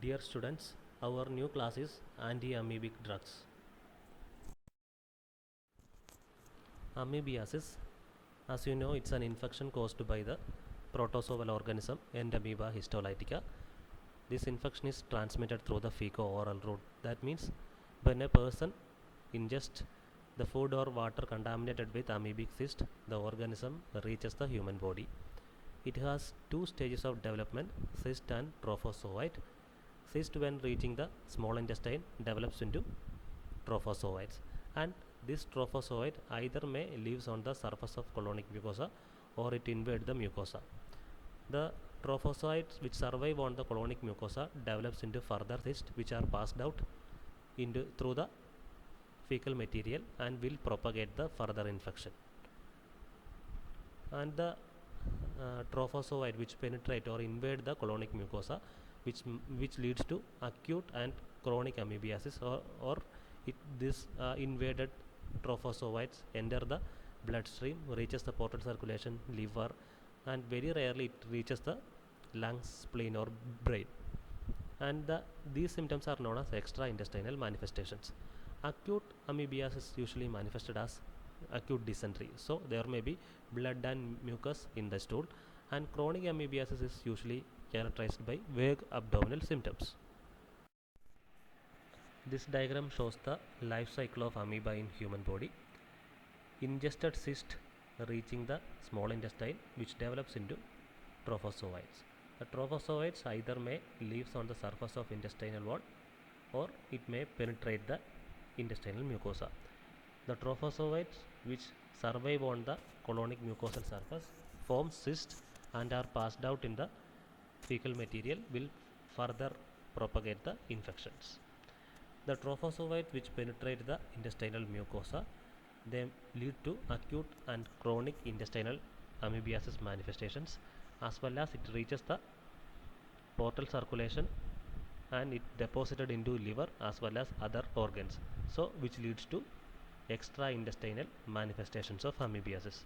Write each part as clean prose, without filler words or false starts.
Dear students, our new class is anti-amoebic drugs. Amoebiasis, as you know, it's an infection caused by the protozoal organism Entamoeba histolytica. This infection is transmitted through the fecal-oral route. That means when a person ingests the food or water contaminated with amoebic cyst, the organism reaches the human body. It has two stages of development, cyst and trophozoite. Cyst, when reaching the small intestine, develops into trophozoites, and this trophozoite either may lives on the surface of colonic mucosa or it invades the mucosa. The trophozoites which survive on the colonic mucosa develops into further cysts which are passed out through the fecal material and will propagate the further infection. And the trophozoite which penetrate or invade the colonic mucosa, which leads to acute and chronic amoebiasis, or this invaded trophozoites enter the bloodstream, reaches the portal circulation, liver, and very rarely it reaches the lungs, spleen, or brain. And these symptoms are known as extraintestinal manifestations. Acute amoebiasis usually manifested as acute dysentery, so there may be blood and mucus in the stool, and chronic amoebiasis is usually characterized by vague abdominal symptoms. This diagram shows the life cycle of amoeba in human body. Ingested cyst reaching the small intestine, which develops into trophozoites. The trophozoites either may live on the surface of intestinal wall or it may penetrate the intestinal mucosa. The trophozoites which survive on the colonic mucosal surface form cysts and are passed out in the fecal material will further propagate the infections. The trophozoite which penetrate the intestinal mucosa, they lead to acute and chronic intestinal amoebiasis manifestations, as well as it reaches the portal circulation and it deposited into liver as well as other organs, so which leads to extraintestinal manifestations of amoebiasis.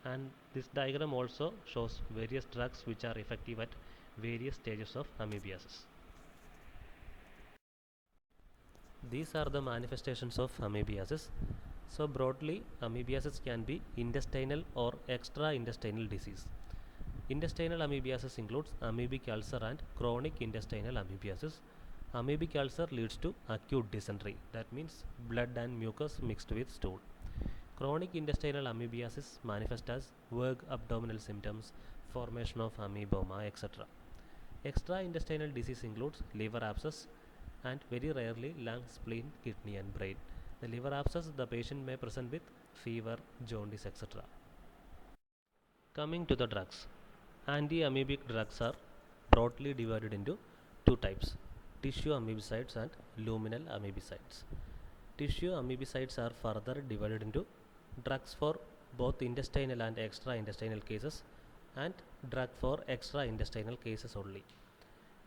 And this diagram also shows various drugs which are effective at various stages of amoebiasis. These are the manifestations of amoebiasis. So broadly, amoebiasis can be intestinal or extraintestinal disease. Intestinal amoebiasis includes amoebic ulcer and chronic intestinal amoebiasis. Amoebic ulcer leads to acute dysentery, that means blood and mucus mixed with stool. Chronic intestinal amoebiasis manifests as vague abdominal symptoms, formation of amoeboma, etc. Extraintestinal disease includes liver abscess and very rarely lung, spleen, kidney, and brain. The liver abscess, the patient may present with fever, jaundice, etc. Coming to the drugs, anti-amoebic drugs are broadly divided into two types: tissue amoebicides and luminal amoebicides. Tissue amoebicides are further divided into drugs for both intestinal and extraintestinal cases and drug for extraintestinal cases only.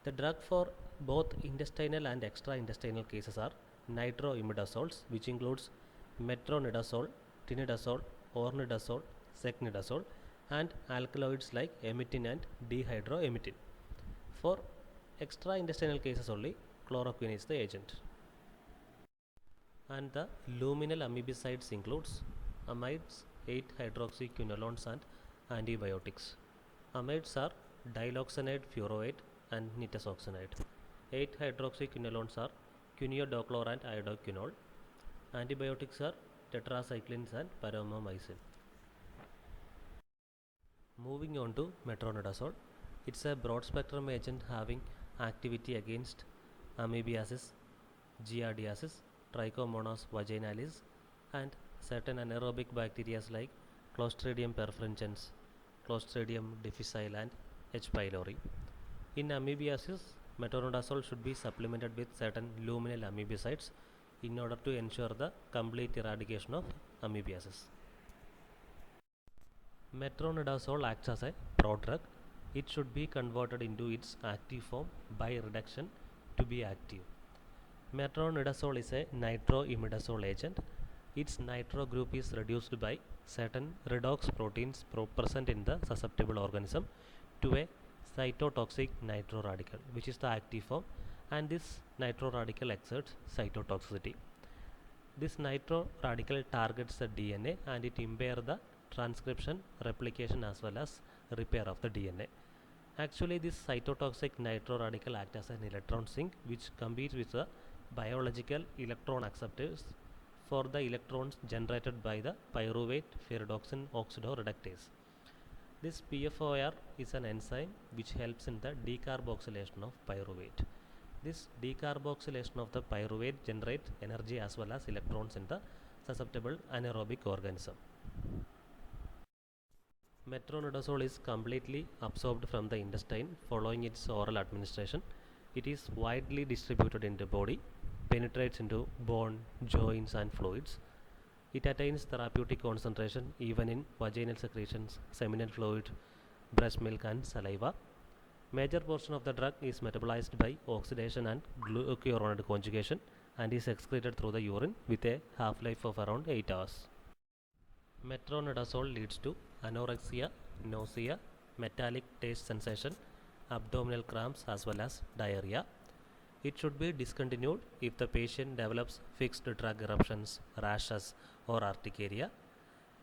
The drug for both intestinal and extraintestinal cases are nitroimidazoles, which includes metronidazole, tinidazole, ornidazole, secnidazole, and alkaloids like emitin and dihydroemitin. For extraintestinal cases only, chloroquine is the agent. And the luminal amoebicides includes amides, 8-hydroxyquinolones, and antibiotics. Amides are diloxanide furoate and nitazoxanide. 8-hydroxyquinolones are quinidochlor and iodoquinol. Antibiotics are tetracyclines and paromomycin. Moving on to metronidazole, it's a broad spectrum agent having activity against amoebiasis, giardiasis, Trichomonas vaginalis, and certain anaerobic bacteria like Clostridium perfringens, Clostridium difficile, and H. pylori. In amoebiasis, metronidazole should be supplemented with certain luminal amoebicides in order to ensure the complete eradication of amoebiasis. Metronidazole acts as a prodrug. It should be converted into its active form by reduction to be active. Metronidazole is a nitroimidazole agent. Its nitro group is reduced by certain redox proteins present in the susceptible organism to a cytotoxic nitro radical, which is the active form, and this nitroradical exerts cytotoxicity. This nitroradical targets the DNA and it impairs the transcription, replication as well as repair of the DNA. Actually, this cytotoxic nitroradical acts as an electron sink which competes with the biological electron acceptors for the electrons generated by the pyruvate ferredoxin oxidoreductase. This PFOR is an enzyme which helps in the decarboxylation of pyruvate. This decarboxylation of the pyruvate generates energy as well as electrons in the susceptible anaerobic organism. Metronidazole is completely absorbed from the intestine following its oral administration. It is widely distributed in the body, penetrates into bone, joints and fluids. It attains therapeutic concentration even in vaginal secretions, seminal fluid, breast milk and saliva. Major portion of the drug is metabolized by oxidation and glucuronide conjugation and is excreted through the urine with a half-life of around 8 hours. Metronidazole leads to anorexia, nausea, metallic taste sensation, abdominal cramps as well as diarrhea. It should be discontinued if the patient develops fixed drug eruptions, rashes or urticaria.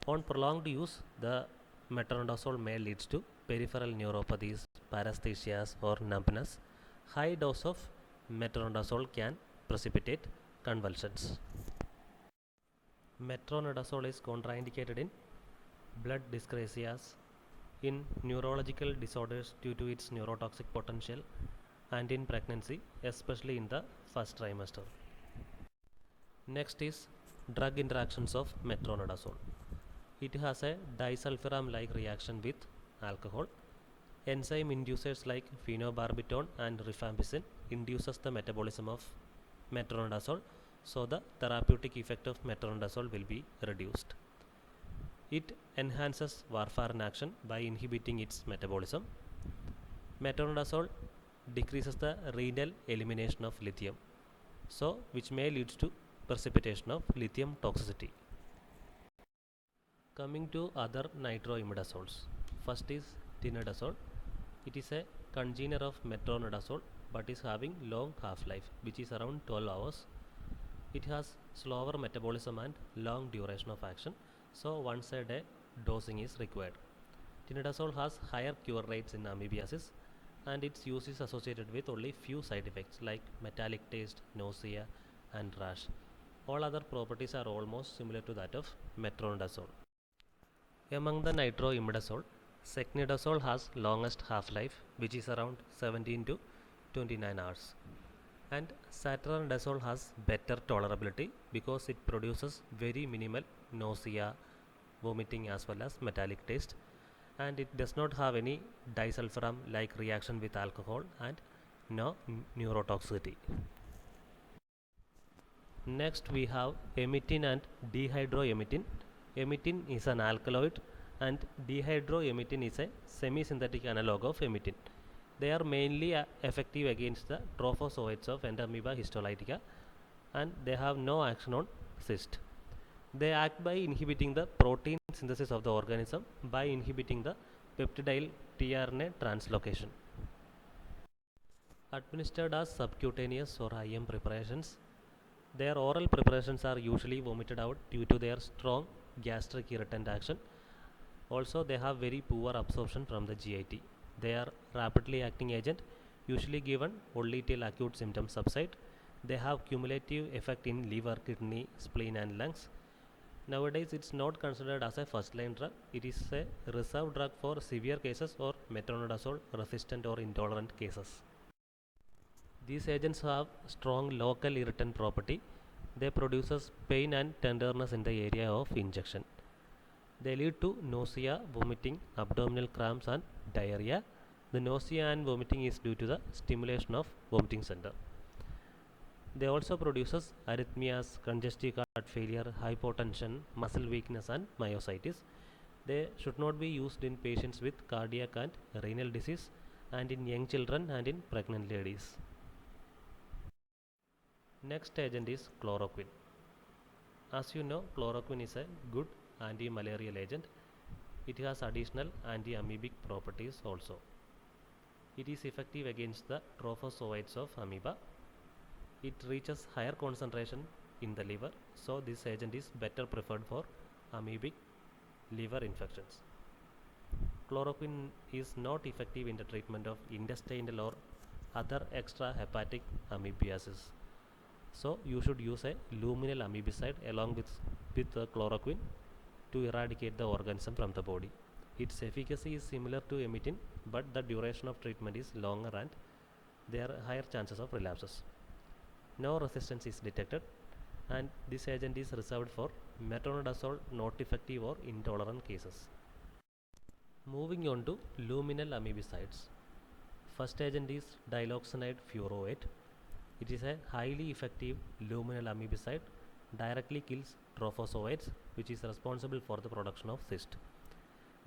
On prolonged use, the metronidazole may lead to peripheral neuropathies, paresthesias or numbness. High dose of metronidazole can precipitate convulsions. Metronidazole is contraindicated in blood dyscrasias, in neurological disorders due to its neurotoxic potential, and in pregnancy, especially in the first trimester. Next is drug interactions of metronidazole. It has a disulfiram-like reaction with alcohol. Enzyme inducers like phenobarbital and rifampicin induces the metabolism of metronidazole, so the therapeutic effect of metronidazole will be reduced. It enhances warfarin action by inhibiting its metabolism. Metronidazole decreases the renal elimination of lithium, so which may lead to precipitation of lithium toxicity. Coming to other nitroimidazoles. First is tinidazole. It is a congener of metronidazole but is having long half-life which is around 12 hours. It has slower metabolism and long duration of action, so once a day dosing is required. Tinidazole has higher cure rates in amoebiasis and its use is associated with only few side effects like metallic taste, nausea and rash. All other properties are almost similar to that of metronidazole. Among the nitroimidazole, secnidazole has longest half-life which is around 17 to 29 hours. And satronidazole has better tolerability because it produces very minimal nausea, vomiting as well as metallic taste, and it does not have any disulfiram like reaction with alcohol and no neurotoxicity. Next we have emetin and dihydroemetin. Emetin is an alkaloid and dihydroemetin is a semi-synthetic analog of emetin. They are mainly effective against the trophozoites of Entamoeba histolytica and they have no action on cyst. They act by inhibiting the protein synthesis of the organism by inhibiting the peptidyl tRNA translocation. Administered as subcutaneous or IM preparations, their oral preparations are usually vomited out due to their strong gastric irritant action. Also, they have very poor absorption from the GIT. They are rapidly acting agent, usually given only till acute symptoms subside. They have cumulative effect in liver, kidney, spleen and lungs. Nowadays, it's not considered as a first-line drug. It is a reserved drug for severe cases or metronidazole resistant or intolerant cases. These agents have strong local irritant property. They produces pain and tenderness in the area of injection. They lead to nausea, vomiting, abdominal cramps and diarrhea. The nausea and vomiting is due to the stimulation of vomiting center. They also produces arrhythmias, congestive heart failure, hypotension, muscle weakness and myositis. They should not be used in patients with cardiac and renal disease and in young children and in pregnant ladies. Next agent is chloroquine. As you know, chloroquine is a good anti-malarial agent. It has additional anti-amoebic properties also. It is effective against the trophozoites of amoeba. It reaches higher concentration in the liver, so this agent is better preferred for amoebic liver infections. Chloroquine is not effective in the treatment of intestinal or other extrahepatic amoebiasis. So you should use a luminal amoebicide along with the chloroquine to eradicate the organism from the body. Its efficacy is similar to emitin, but the duration of treatment is longer and there are higher chances of relapses. No resistance is detected, and this agent is reserved for metronidazole not effective or intolerant cases. Moving on to luminal amoebicides. First agent is diloxanide furoate. It is a highly effective luminal amoebicide, directly kills trophozoites, which is responsible for the production of cyst.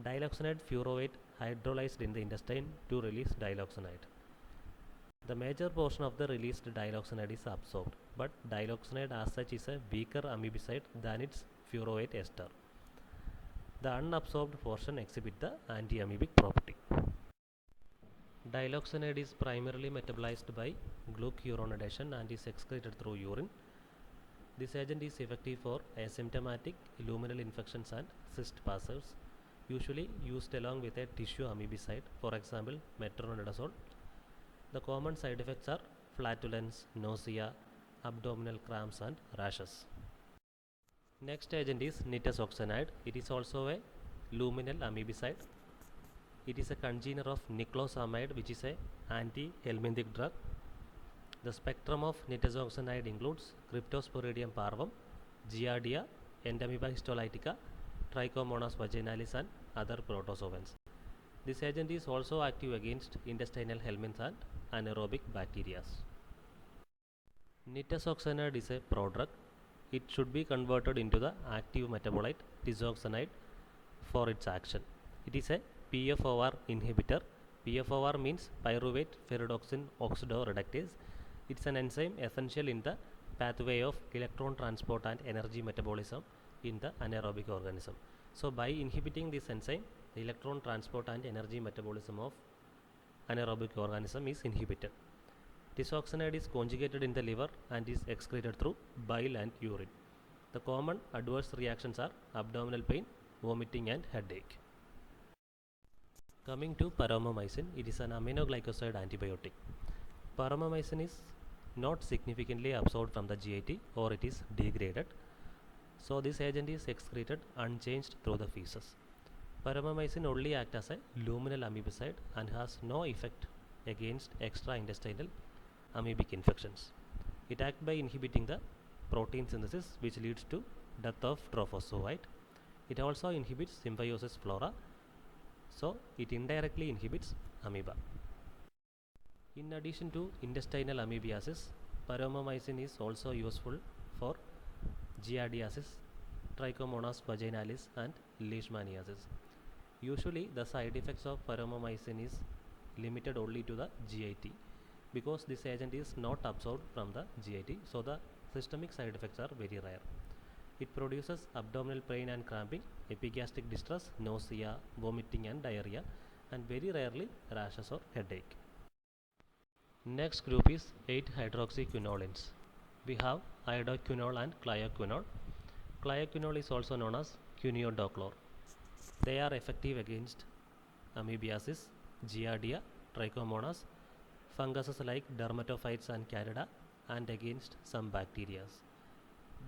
Diloxanide furoate hydrolyzed in the intestine to release diloxanide. The major portion of the released diloxanide is absorbed, but diloxanide as such is a weaker amoebicide than its furoate ester. The unabsorbed portion exhibits the anti-amoebic property. Diloxanide is primarily metabolized by glucuronidation and is excreted through urine. This agent is effective for asymptomatic luminal infections and cyst passers, usually used along with a tissue amoebicide, for example metronidazole. The common side effects are flatulence, nausea, abdominal cramps and rashes. Next agent is nitazoxanide. It is also a luminal amoebicide. It is a congener of niclosamide, which is a anti-helminthic drug. The spectrum of nitazoxanide includes Cryptosporidium parvum, Giardia, Entamoeba histolytica, Trichomonas vaginalis and other protozoans. This agent is also active against intestinal helminths and anaerobic bacteria. Nitazoxanide is a prodrug. It should be converted into the active metabolite tizoxanide for its action. It is a PFOR inhibitor. PFOR means pyruvate ferredoxin oxidoreductase. It's an enzyme essential in the pathway of electron transport and energy metabolism in the anaerobic organism. So by inhibiting this enzyme, the electron transport and energy metabolism of anaerobic organism is inhibited. Tizoxanide is conjugated in the liver and is excreted through bile and urine. The common adverse reactions are abdominal pain, vomiting and headache. Coming to paromomycin, it is an aminoglycoside antibiotic. Paromomycin is not significantly absorbed from the GIT or it is degraded. So this agent is excreted unchanged through the feces. Paromomycin only acts as a luminal amoebicide and has no effect against extraintestinal amoebic infections. It acts by inhibiting the protein synthesis, which leads to death of trophozoite. It also inhibits symbiosis flora, so it indirectly inhibits amoeba. In addition to intestinal amoebiasis, paromomycin is also useful for giardiasis, Trichomonas vaginalis and leishmaniasis. Usually the side effects of paromomycin is limited only to the GIT because this agent is not absorbed from the GIT, so the systemic side effects are very rare. It produces abdominal pain and cramping, epigastric distress, nausea, vomiting and diarrhea, and very rarely rashes or headache. Next group is 8-hydroxyquinolines. We have iodoquinol and clyoquinol. Clyoquinol is also known as quiniodoclor. They are effective against amoebiasis, giardia, trichomonas, funguses like dermatophytes and candida, and against some bacteria.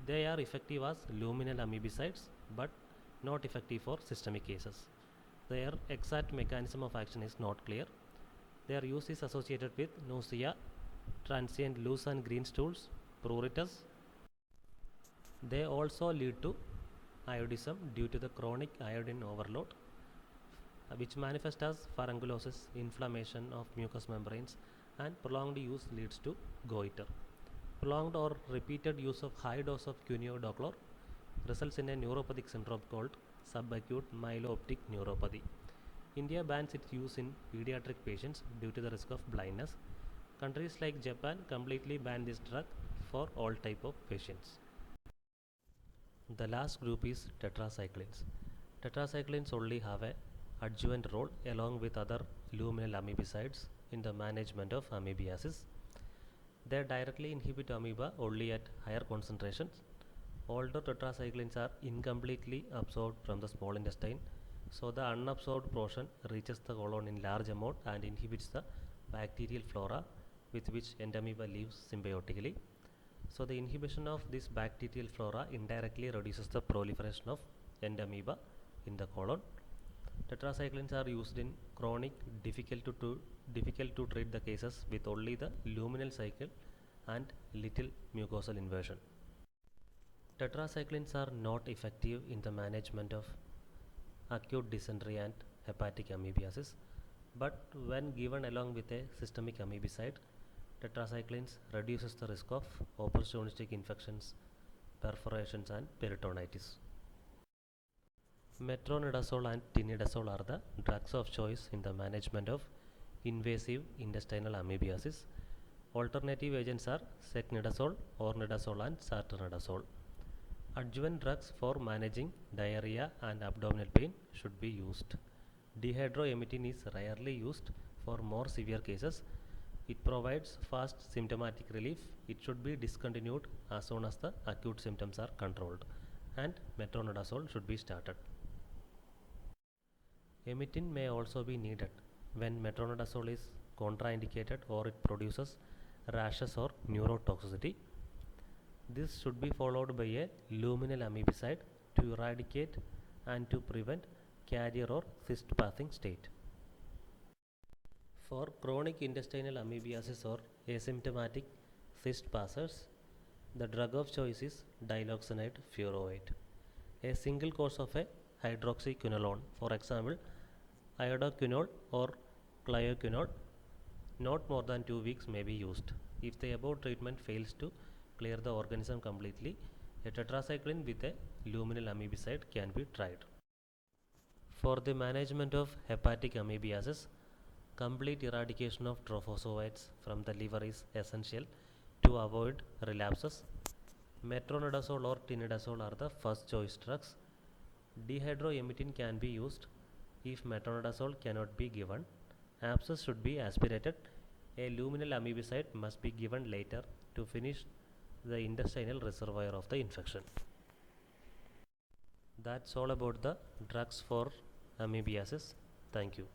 They are effective as luminal amoebicides but not effective for systemic cases. Their exact mechanism of action is not clear. Their use is associated with nausea, transient loose and green stools, pruritus. They also lead to iodism due to the chronic iodine overload, which manifests as furunculosis, inflammation of mucous membranes, and prolonged use leads to goiter. Prolonged or repeated use of high dose of quiniodoclor results in a neuropathic syndrome called subacute myelooptic neuropathy. India bans its use in pediatric patients due to the risk of blindness. Countries like Japan completely ban this drug for all type of patients. The last group is tetracyclines. Tetracyclines only have a adjuvant role along with other luminal amoebicides in the management of amoebiasis. They directly inhibit amoeba only at higher concentrations. Older tetracyclines are incompletely absorbed from the small intestine, so the unabsorbed portion reaches the colon in large amount and inhibits the bacterial flora with which entamoeba lives symbiotically. So the inhibition of this bacterial flora indirectly reduces the proliferation of entamoeba in the colon. Tetracyclines are used in chronic, difficult to treat the cases with only the luminal cycle and little mucosal inversion. Tetracyclines are not effective in the management of acute dysentery and hepatic amoebiasis, but when given along with a systemic amoebicide, tetracyclines reduces the risk of opportunistic infections, perforations and peritonitis. Metronidazole and tinidazole are the drugs of choice in the management of invasive intestinal amoebiasis. Alternative agents are secnidazole, ornidazole and sartranidazole. Adjuvant drugs for managing diarrhea and abdominal pain should be used. Dihydroemetic is rarely used for more severe cases. It provides fast symptomatic relief. It should be discontinued as soon as the acute symptoms are controlled, and metronidazole should be started. Emetic may also be needed when metronidazole is contraindicated or it produces rashes or neurotoxicity. This should be followed by a luminal amoebicide to eradicate and to prevent carrier or cyst passing state. For chronic intestinal amoebiasis or asymptomatic cyst passers, the drug of choice is diloxanate furoate. A single course of a hydroxyquinolone, for example, iodoquinol or chloroquinol, not more than 2 weeks may be used. If the above treatment fails to clear the organism completely, a tetracycline with a luminal amoebicide can be tried. For the management of hepatic amoebiasis, complete eradication of trophozoites from the liver is essential to avoid relapses. Metronidazole or tinidazole are the first choice drugs. Dihydroemetic can be used if metronidazole cannot be given. Abscess should be aspirated. A luminal amoebicide must be given later to finish the intestinal reservoir of the infection. That's all about the drugs for amoebiasis. Thank you.